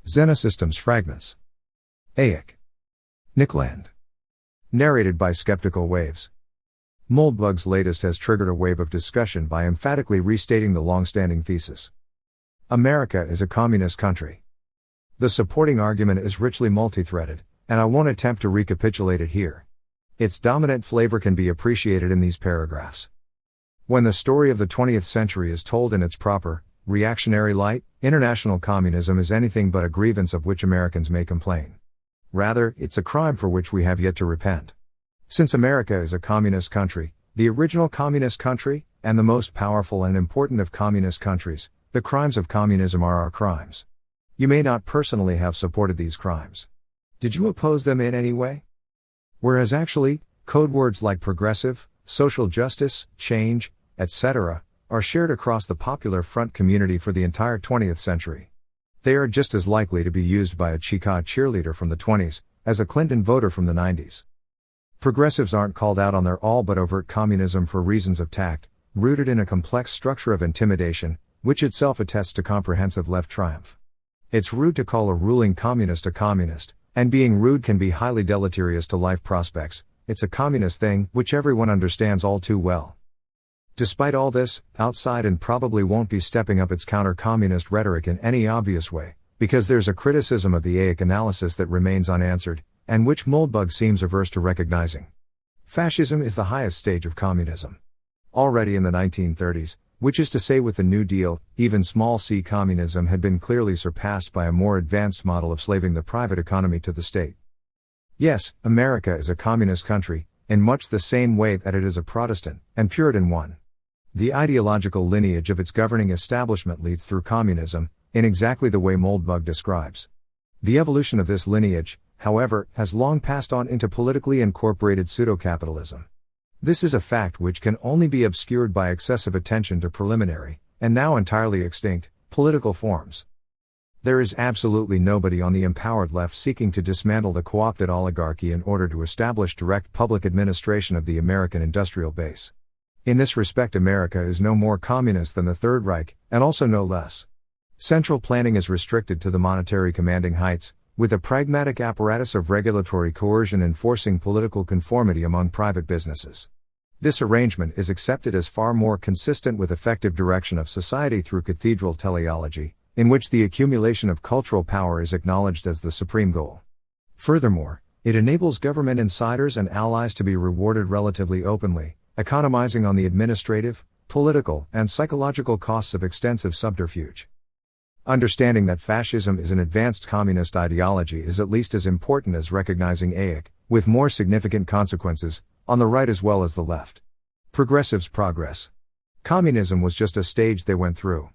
Xenosystems Fragments. AIACC. Nickland. Narrated by Skeptical Waves. Moldbug's latest has triggered a wave of discussion by emphatically restating the long-standing thesis. America is a communist country. The supporting argument is richly multi-threaded, and I won't attempt to recapitulate it here. Its dominant flavor can be appreciated in these paragraphs. When the story of the 20th century is told in its proper, reactionary light, international communism is anything but a grievance of which Americans may complain. Rather, it's a crime for which we have yet to repent. Since America is a communist country, the original communist country, and the most powerful and important of communist countries, the crimes of communism are our crimes. You may not personally have supported these crimes. Did you oppose them in any way? Whereas actually, code words like progressive, social justice, change, etc., are shared across the Popular Front community for the entire 20th century. They are just as likely to be used by a Chicago cheerleader from the 20s, as a Clinton voter from the 90s. Progressives aren't called out on their all but overt communism for reasons of tact, rooted in a complex structure of intimidation, which itself attests to comprehensive left triumph. It's rude to call a ruling communist a communist, and being rude can be highly deleterious to life prospects. It's a communist thing, which everyone understands all too well. Despite all this, outside and probably won't be stepping up its counter-communist rhetoric in any obvious way, because there's a criticism of the AIACC analysis that remains unanswered, and which Moldbug seems averse to recognizing. Fascism is the highest stage of communism. Already in the 1930s, which is to say with the New Deal, even small c communism had been clearly surpassed by a more advanced model of slaving the private economy to the state. Yes, America is a communist country, in much the same way that it is a Protestant, and Puritan one. The ideological lineage of its governing establishment leads through communism, in exactly the way Moldbug describes. The evolution of this lineage, however, has long passed on into politically incorporated pseudo-capitalism. This is a fact which can only be obscured by excessive attention to preliminary, and now entirely extinct, political forms. There is absolutely nobody on the empowered left seeking to dismantle the co-opted oligarchy in order to establish direct public administration of the American industrial base. In this respect, America is no more communist than the Third Reich, and also no less. Central planning is restricted to the monetary commanding heights, with a pragmatic apparatus of regulatory coercion enforcing political conformity among private businesses. This arrangement is accepted as far more consistent with effective direction of society through cathedral teleology, in which the accumulation of cultural power is acknowledged as the supreme goal. Furthermore, it enables government insiders and allies to be rewarded relatively openly, economizing on the administrative, political, and psychological costs of extensive subterfuge. Understanding that fascism is an advanced communist ideology is at least as important as recognizing AIACC, with more significant consequences, on the right as well as the left. Progressives' progress. Communism was just a stage they went through.